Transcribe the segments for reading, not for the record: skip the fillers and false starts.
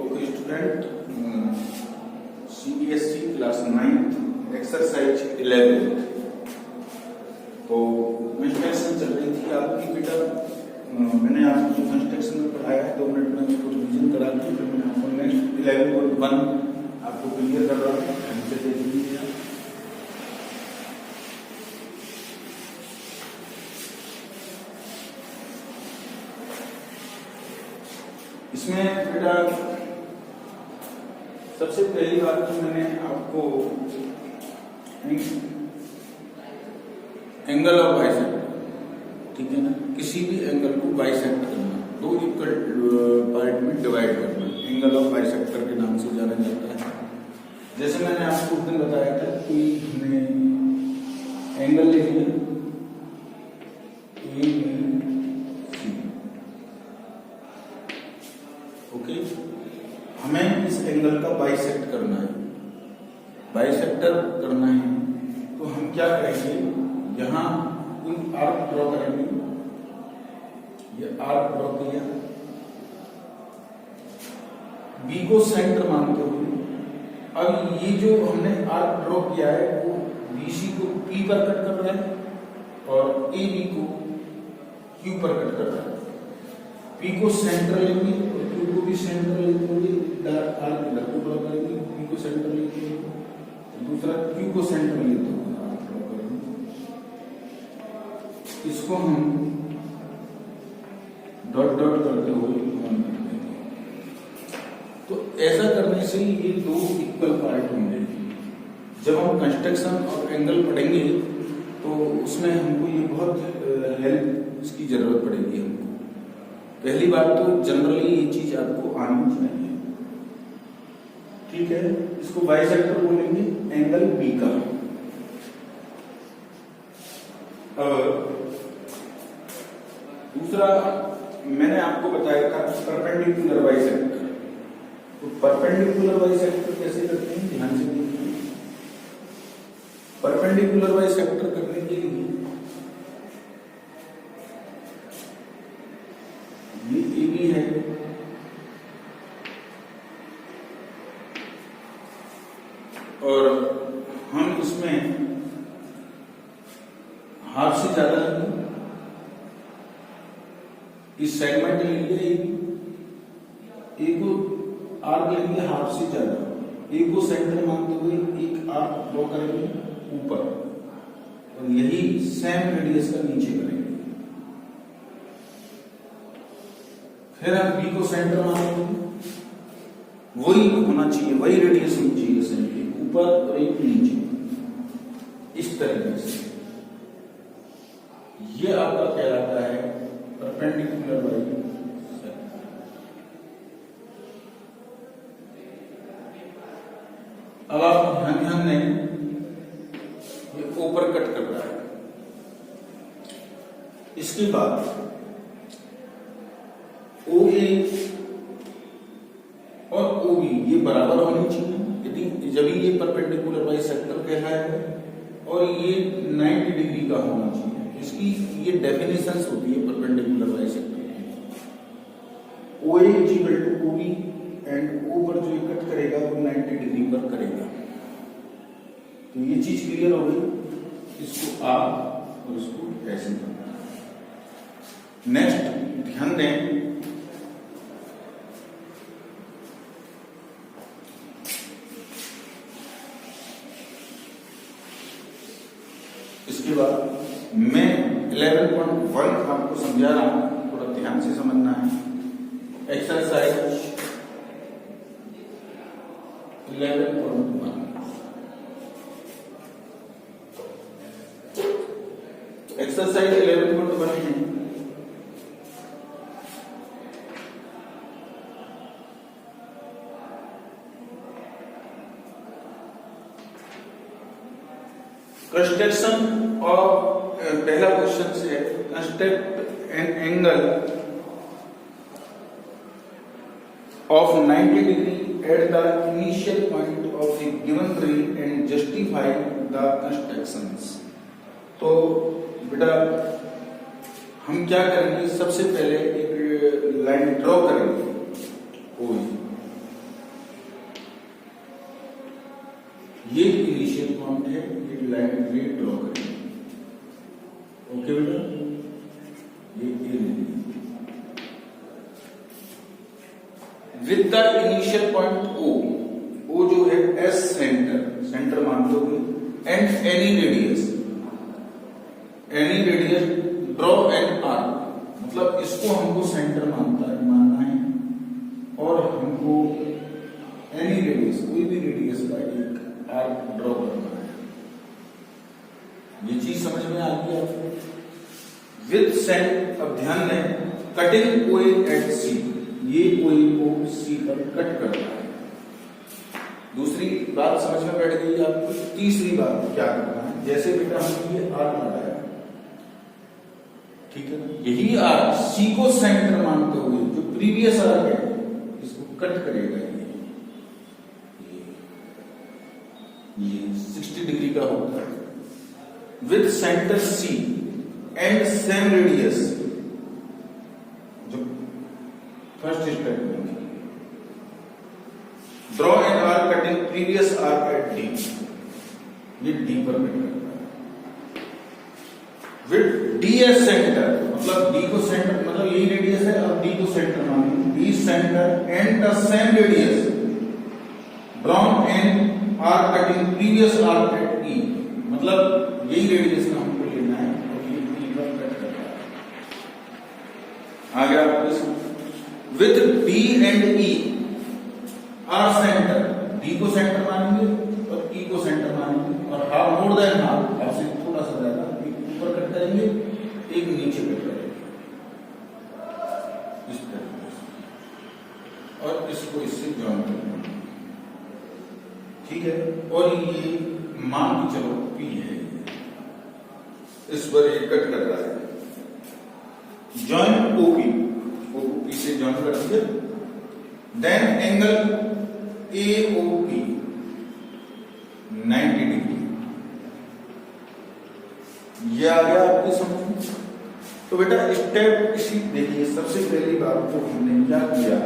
Okay student, CBSE class 9 exercise 11। तो construction चल रही थी आपकी बेटा। मैंने आपको कंस्ट्रक्शन में पढ़ाया है, 2 मिनट में उसको रिविजन करा दी। फिर मैंने आपको नेक्स्ट 11.1 आपको क्लियर कर रहा हूँ, ध्यान से देख लीजिए। इसमें बेटा सबसे पहली बात तो मैंने आपको एंगल ऑफ बाइसेक्टर, ठीक है ना, किसी भी एंगल को बाइसेक्ट करना, 2 इक्वल पार्ट में डिवाइड करना, एंगल ऑफ बाइसेक्टर के नाम से जाना जाता है। जैसे मैंने आपको उस दिन बताया था कि हमने एंगल ले लिया ABC, ओके। हमें इस एंगल का बाइसेक्ट करना है, बाइसेक्टर करना है। तो हम क्या करेंगे, यहां कोई आर्क ड्रॉ करेंगे। ये आर्क ड्रॉ किया, बी को सेंटर मानते हुए। अब ये जो हमने आर्क ड्रॉ किया है वो BC को P पर कट कर रहा है और AB को Q पर कट कर रहा है। P को सेंटर लेंगे और Q को भी सेंटर लेंगे, डार्क आर्क इधर को ड्रॉ करेंगे, P को सेंटर लेंगे, दूसरा Q को सेंटर लेते हुए आर्क ड्रॉ करेंगे। इसको हम डॉट डॉट करते हुए वन कर देंगे। तो ऐसा करने से ये 2 इक्वल पार्ट होंगे। जब हम कंस्ट्रक्शन और एंगल पढ़ेंगे तो उसमें हमको ये बहुत हेल्प इसकी जरूरत पड़ेगी हमको। पहली बात तो जनरली ये चीज आपको आनी चाहिए, ठीक है। इसको बाइसेक्टर बोलेंगे एंगल बी का। दूसरा मैंने आपको बताया था परपेंडिकुलर बाइसेक्टर। तो परपेंडिकुलर बाइसेक्टर कैसे करते हैं, ध्यान से देखिए। परपेंडिकुलर बाइसेक्टर करने के लिए ये AB है, और हम इसमें हाफ से ज्यादा लेंगे। इस सेगमेंट लेंगे A को आर्क लेंगे हाफ से ज्यादा, A को सेंटर मानते हुए एक आर्क ड्रॉ करेंगे ऊपर, और यही सेम रेडियस का नीचे करेंगे। फिर हम B को सेंटर मानेंगे, वही होना चाहिए, वही रेडियस होनी चाहिए, सेंटर ऊपर और एक नीचे, इस तरीके से। ये आपका कहलाता है परपेंडिकुलर बाइसेक्टर। अब आप ध्यान दें, ये ऊपर कट कर रहा है। इसके बाद OA और OB ये बराबर होनी चाहिए, यदि जब ये परपेंडिकुलर बाइसेक्टर कहलाएगा, और ये 90 डिग्री का होना चाहिए। इसकी ये डेफिनेशंस होती है परपेंडिकुलर बाइसेक्टर की। OA equal to OB and O पर जो कट करेगा वो 90 डिग्री पर करेगा। तो ये चीज क्लियर हो गई। इसको आप और इसको ऐसे करना। नेक्स्ट ध्यान दें, इसके बाद मैं 11.1 आपको समझा रहा हूं, थोड़ा ध्यान से समझना है। एक्सरसाइज 11.1, एक्सरसाइज 11.1 है। कंस्ट्रक्शन और पहला क्वेश्चन से, construct an angle of 90 degree at the initial point of the given tree and justify the constructions. तो बेटा हम क्या करेंगे, सबसे पहले एक लाइन ड्रॉ करेंगे OE, अमाउंट है, ये लाइन रे ड्रॉ करेंगे। ओके बेटा, ये ले लीजिए with the initial point O जो है एस सेंटर मान लोगे, and any radius draw an arc, मतलब इसको हमको सेंटर मानना है और हमको एनी रेडियस, कोई भी रेडियस का एक आर्क ड्रॉ करना है। ये चीज समझ में आ गई आपको? विद सेंट, अब ध्यान दें, कटिंग ओए एट सी, ये ओए को सी पर कट करता है। दूसरी बात समझ में बैठ गई आपको। तीसरी बात क्या करना है, जैसे बेटा हमने ये आर्क लगाया, ठीक है, यही आर्क सी को सेंटर मानते हुए जो प्रीवियस आर्क है इसको कट करेगा। ये 60 डिग्री का होता है। With center C and same radius, जो फर्स्ट स्टेप में draw an arc cutting previous arc at D, ये डी पर कट करता है। विद डी एस सेंटर, मतलब डी को सेंटर, मतलब यही रेडियस है, अब डी को सेंटर मानेंगे, D center and the same radius drawn an arc cutting previous arc at E, मतलब यही रेडियस का हमको लेना है और ये ई पर कट करना है। आगे आप with B and E are centre, D को सेंटर मानेंगे और ई को सेंटर मानेंगे और हाफ मोर देन हाफ, आपसे थोड़ा सा ज्यादा, एक ऊपर कट करेंगे एक नीचे कट करेंगे इस तरह से, और इसको इससे जॉइन करेंगे, ठीक है। और ये मान के चलो पी है, इस पर एक कट कर रहा है, जॉइन ओपी, ओपी से जॉइन कर दिया। देन एंगल एओपी 90 डिग्री, ये आ गया आपकी समझ में। तो बेटा स्टेप इसी देखिए, सबसे पहली बात तो हमने क्या किया,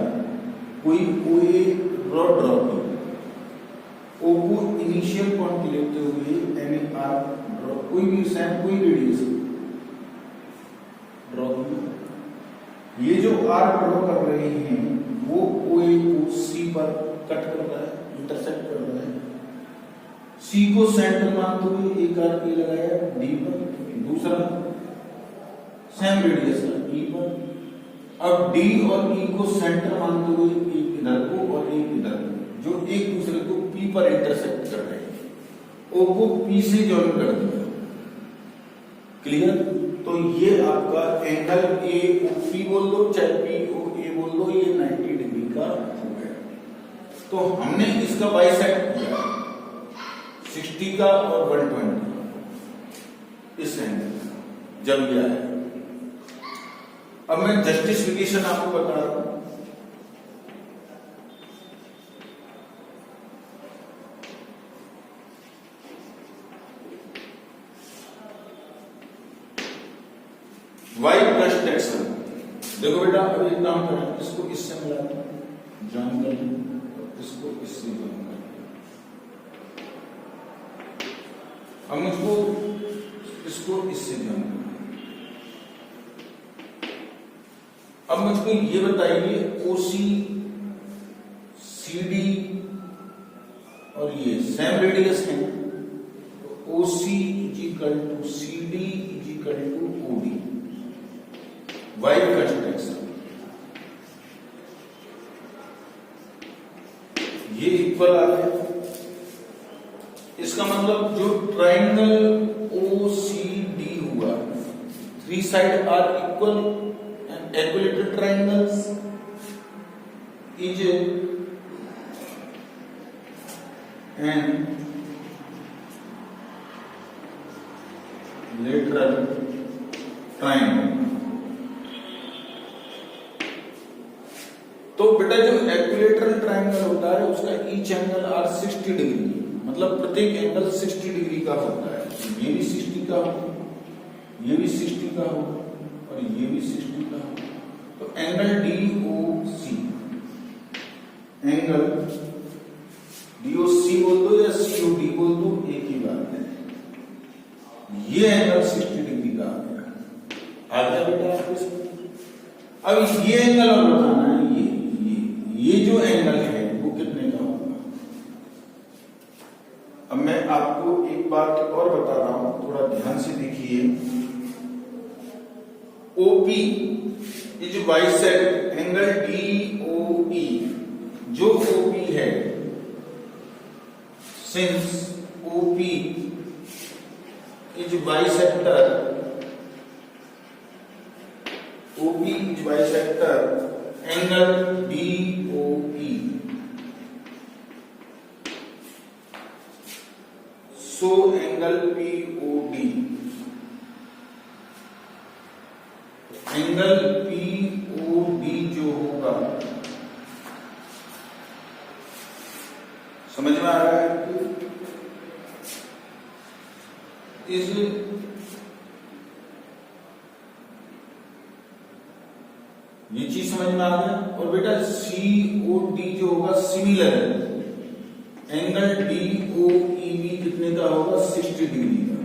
कोई ओए रॉड ड्रॉ की, ओ को इनिशियल पॉइंट लेते हुए एनी आर्क ड्रॉ, कोई भी सेम कोई रेडियस ड्रॉ की। ये जो आर्क ड्रॉ कर रहे हैं वो ओए को सी पर कट कर रहा है, इंटरसेक्ट कर रहा है। सी को सेंटर मानते हुए एक आर्क ये लगाया डी पर, दूसरा सेम रेडियस का ई पर। अब डी और ई को सेंटर मानते हुए एक इधर को और एक इधर को, जो एक दूसरे को पी पर इंटरसेक्ट कर रहे हैं, ओ को पी से जॉइन कर दिया। क्लियर? तो ये आपका एंगल ए ओ पी बोल दो, चाहे पी ओ ए बोल दो, ये 90 डिग्री का हो गया। तो हमने इसका बाइसेक्ट किया 60 का और 120 इस एंगल जब यह है। अब मैं जस्टिफिकेशन आपको बता रहा हूं। वाई प्लस टेक्सन, देखो बेटा अब एक काम करें, इसको इससे मिला जॉइन कर लें, इसको इससे जॉइन कर लें। अब मुझको इसको इससे जॉइन कर लें। अब मुझको ये बताइए ओसी सीडी और ये सेम रेडियस है, तो OC is equal to CD is equal to OD, by construction, ये इक्वल आ गया। इसका मतलब जो ट्राइंगल ओ सी डी हुआ, 3 side are equal and equilateral triangles is and lateral triangle. तो बेटा जो इक्विलेटरल ट्राइंगल होता है उसका ईच एंगल आर 60 डिग्री, मतलब प्रत्येक एंगल 60 डिग्री का होता है। ये भी 60 का हो, ये भी 60 का हो और ये भी 60 का हो। तो एंगल DOC, एंगल DOC बोल दो या COD बोल दो, एक ही का है, ये एंगल 60 डिग्री का आ गया। आ गया बेटा आपके समझ? अब ये एंगल और बताना है, ये जो एंगल है वो कितने का होगा। अब मैं आपको एक बात और बता रहा हूं, थोड़ा ध्यान से देखिए। OP is bisect angle DOE, जो OP है, since OP is bisector, OP is bisector angle DOE, so angle POD, angle POD जो होगा, समझ में आ रहा है? इस ये चीज समझ में आ गया। और बेटा COD जो होगा सिमिलर एंगल DOEB कितने का होगा, 60 डिग्री का।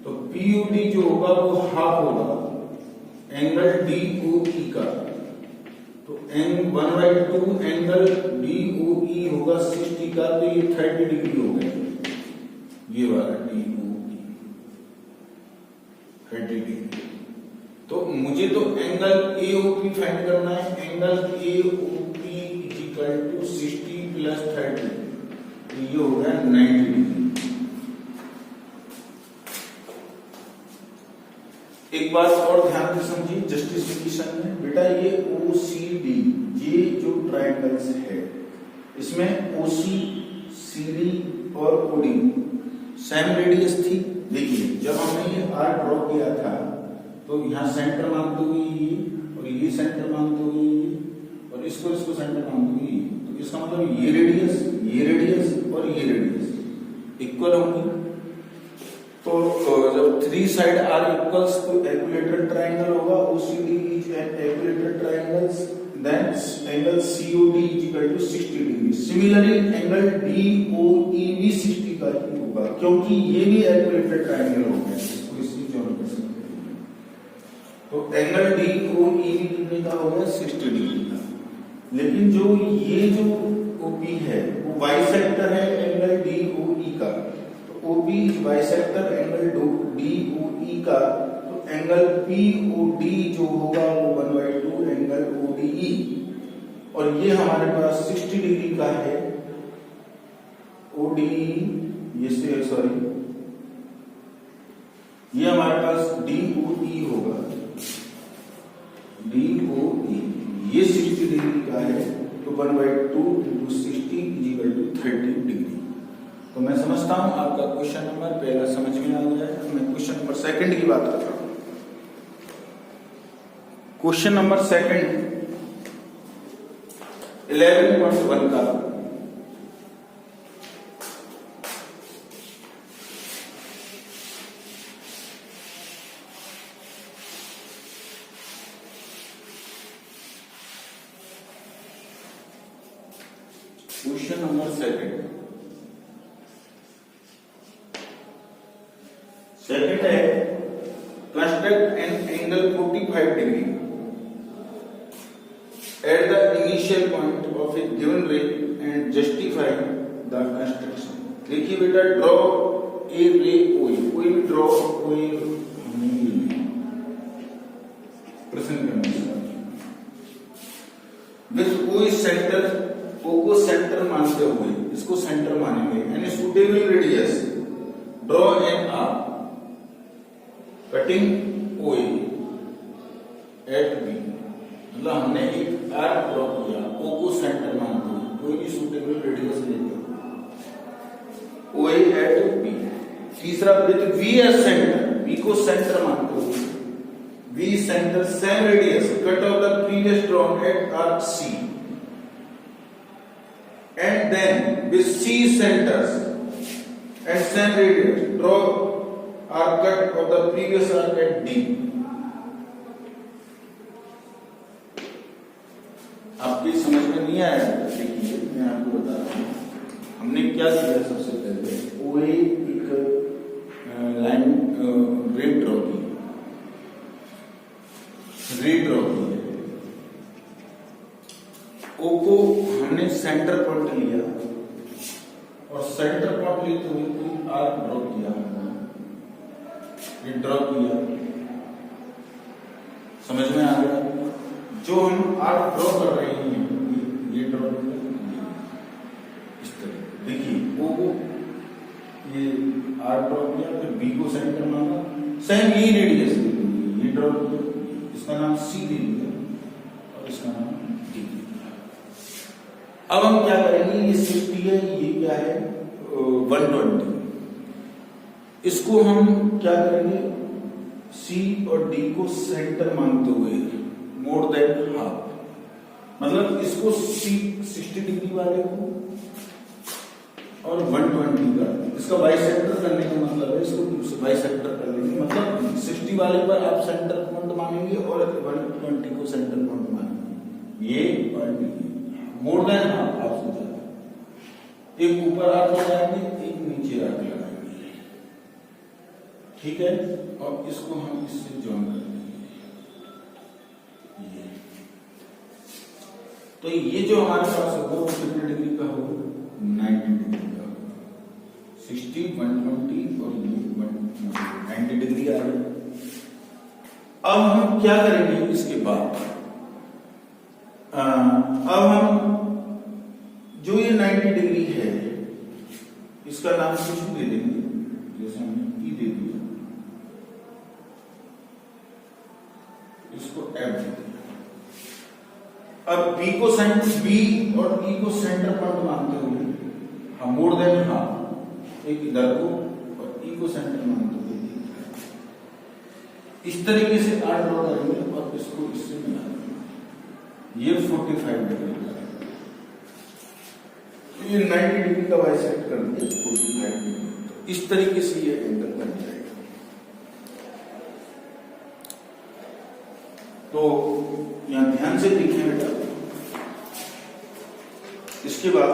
तो POD जो होगा वो हाफ होगा एंगल DOE का। तो n1/2 एंगल DOE होगा 60 का, तो ये 30 डिग्री हो गया, ये वाला DOE 30 डिग्री। तो मुझे तो एंगल AOP फाइंड करना है। Angle AOP equal to 60 plus 30, तो ये हो गया 90 डिग्री। एक बात और ध्यान से समझिए जस्टिफिकेशन में, बेटा ये OCD, ये जो ट्रायंगल्स है, इसमें OC, CD और OD सेम रेडियस थी। देखिए जब हमने ये आर्क ड्रॉ किया था तो यहाँ सेंटर मानते हुए ये, और ये सेंटर मानते हुए ये, और इसको सेंटर मानते हुए ये, तो इसका मतलब ये रेडियस और ये रेडियस इक्वल होंगी। तो जब 3 साइड आर इक्वल्स तो इक्विलेटरल ट्रायंगल होगा। OCD is an equilateral triangle, then angle COD is equal to 60 degree. Similarly angle DOE भी 60 का ही होगा, क्योंकि ये भी इक्विलेटरल ट्रायंगल हो गया। तो एंगल DOE कितने का होगा, 60 डिग्री का। लेकिन जो ये जो OP है वो बाइसेक्टर है एंगल DOE का। तो OP is bisector angle DOE का, तो एंगल POD जो होगा वो 1/2 एंगल ODE। और ये हमारे पास 60 डिग्री का है ODE, ये सॉरी ये हमारे पास DOE होगा, DOE ये 60 डिग्री का है, तो 1/2 into 60 is equal to 30 degree. तो मैं समझता हूं आपका क्वेश्चन नंबर पहला समझ में आ गया है। मैं क्वेश्चन नंबर सेकंड की बात कर रहा हूं। क्वेश्चन नंबर सेकंड 11.1 का क्वेश्चन नंबर सेकंड है construct an angle 45 degree at the initial point of A given रे एंड जस्टिफाई द कंस्ट्रक्शन। देखिए बेटा ड्रॉ ए रे OA, कोई भी ड्रॉ कोई प्रश्न करना विद कोई सेंटर O को सेंटर मानते हुए इसको सेंटर मानेंगे, यानी suitable radius draw an arc cutting OA at B। मतलब हमने एक आर्क ड्रॉ किया, O को सेंटर मानते हुए कोई भी सुटेबल रेडियस लेते OA एट B। तीसरा with V as centre, B को सेंटर मानते हुए V centre same radius cut off the previous drawn at arc C, and then with C centers and same radius draw arc cut of the previous arc at D। आपकी समझ में नहीं आया? देखिए मैं आपको बता रहा हूं, हमने क्या किया। सबसे पहले OA ड्रॉ की, रीड्रॉ की है। ओ को हमने सेंटर पॉइंट लिया और सेंटर पॉइंट लेते हुए कोई आर्क ड्रॉ किया, ये ड्रॉ किया, समझ में आ गया? जो हम आर्क ड्रॉ कर रहे हैं ये ड्रॉ किया इस तरह, देखिए ओ को ये आर्क ड्रॉ किया, फिर बी को सेंटर माना, सेम यही रेडियस ये ड्रॉ किया, इसका नाम सी दे दिया और इसका नाम डी दे दिया। अब हम क्या करेंगे, ये 60 है, ये क्या है 120, इसको हम क्या करेंगे, सी और डी को सेंटर मानते हुए मोर देन हाफ, मतलब इसको 60 डिग्री वाले को और 120 का, इसका बाइसेक्टर करने का मतलब है, इसको बाइसेक्टर कर लेंगे, मतलब 60 वाले पर आप सेंटर पॉइंट मानेंगे और 120 को सेंटर पॉइंट मानेंगे, ये और मोर देन हाफ आपसे ज्यादा, एक ऊपर आर्क लगाएंगे, एक नीचे आर्क लगाएंगे, ठीक है, और इसको हम इससे जॉइन कर देंगे। तो ये जो हमारे पास होगा वो कितने डिग्री का होगा, 90 डिग्री का होगा, 60, 120 और ये 90 डिग्री आ गया। अब हम क्या करेंगे इसके बाद, अब हम जो ये 90 डिग्री है इसका नाम कुछ दे देंगे, जैसे हमने ई दे दिया, इसको एफ दे दिया। अब बी को सेंटर, बी और ई को सेंटर पॉइंट मानते हुए हम मोर देन हाफ, एक इधर को और ई को सेंटर मानते हुए इस तरीके से आर्क ड्रॉ करेंगे और इसको इससे मिला देंगे, ये 45 डिग्री का, ये 90 डिग्री का बाइसेक्ट कर दिया 45 डिग्री, इस तरीके से ये एंगल बन जाएगा। तो यहां ध्यान से देखिए बेटा, इसके बाद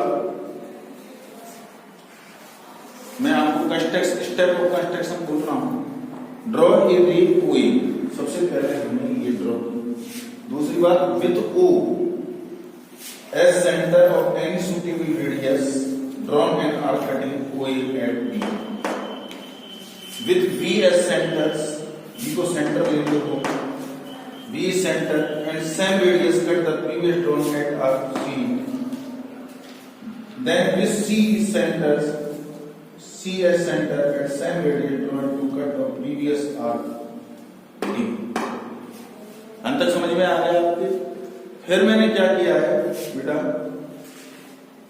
मैं आपको स्टेप ऑफ कंस्ट्रक्शन बोल रहा हूं। ड्रॉ ए रे ओ ए, सबसे पहले हमने ये ड्रॉ की, दूसरी बात with O as centre of any suitable radius drawn an arc cutting O A at B, with B as centres, B को सेंटर लेते हो, B center and same radius cut the previous drawn at arc C. Then with C centers, C as center at same radius drawn to cut the previous arc D. अंत तक समझ में आ गया आपके? फिर मैंने क्या किया है बेटा,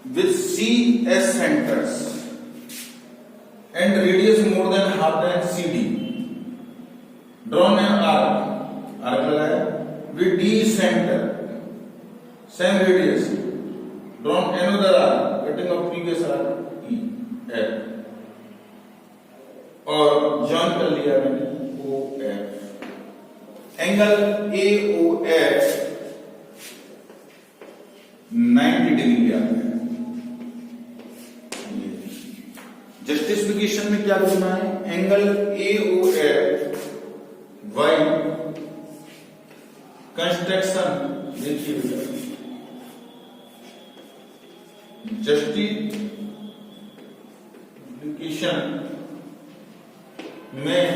with C as centers and radius more than half than CD, drawn an arc लगाया, with D center same radius drawn another arc cutting of previous arc E F, और जॉइन कर लिया मैंने O F, angle A O F 90 डिग्री आता है। Justification में क्या करना है, angle A O F Y construction, देखिए जस्टिफिकेशन में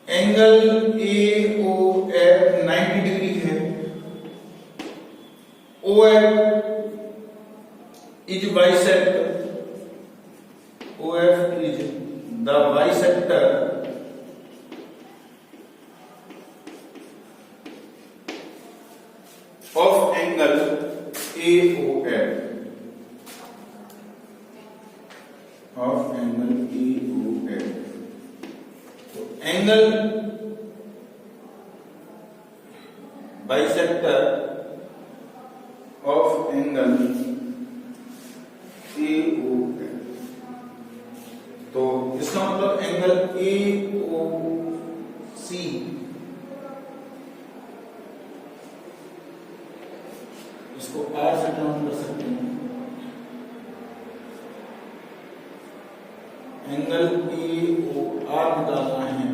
angle A O F 90 degree है, O F is bisector, O F is the bisector of angle AOF, of angle AOF. तो angle bisector of angle AOF, तो इसका मतलब angle AOC इसको R से count कर सकते हैं, एंगल AOR निकालना है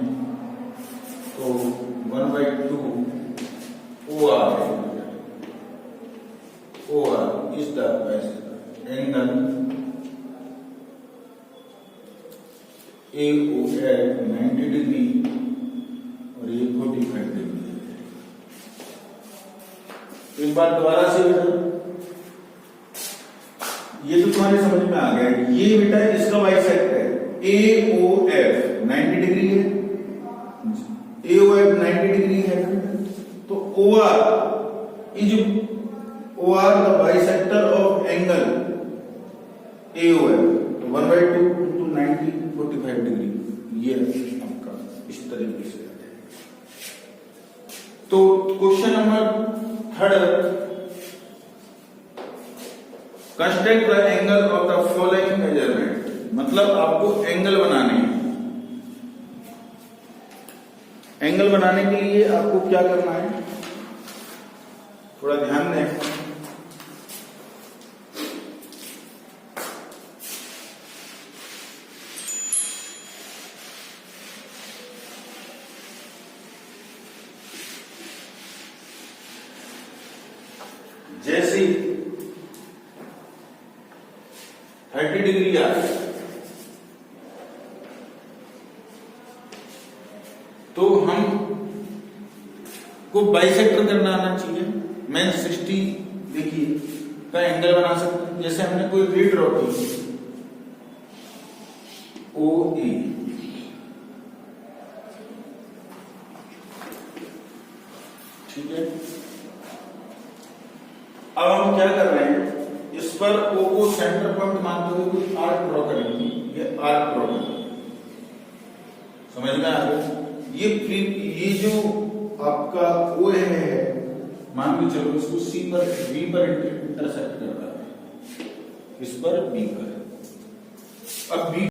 1/2 OR is the angle AOF 90 degree और ये 45 डिग्री है। एक बार दोबारा से बेटा, ये तो तुम्हारे समझ में आ गया। ये बेटा इसका बाइसेक्टर है, AOF 90 डिग्री है, AOF 90 डिग्री है, तो OR is OR the bisector of angle AOF, 1/2 into 90 45 degree. ये आपका इस तरीके से। तो question number 3, construct the angle of the following measurement, मतलब आपको एंगल बनाने हैं। एंगल बनाने के लिए आपको क्या करना है, थोड़ा ध्यान दें। जैसे 30 डिग्री आ तो हम को बाइसेक्टर करना आना चाहिए। मैं 60 देखिए का एंगल बना सकते हैं। जैसे हमने कोई री ड्रॉ की OE, ठीक है। अब हम क्या कर रहे हैं, इस पर O को सेंटर पॉइंट मानते हुए कोई आर्क ड्रॉ करेंगे। ये आर्क ड्रॉ करेंगे, समझ में आ गया। ये जो आपका O है, मान के चलो इसको C पर B पर इंटरसेक्ट कर रहा है, इस पर B पर। अब B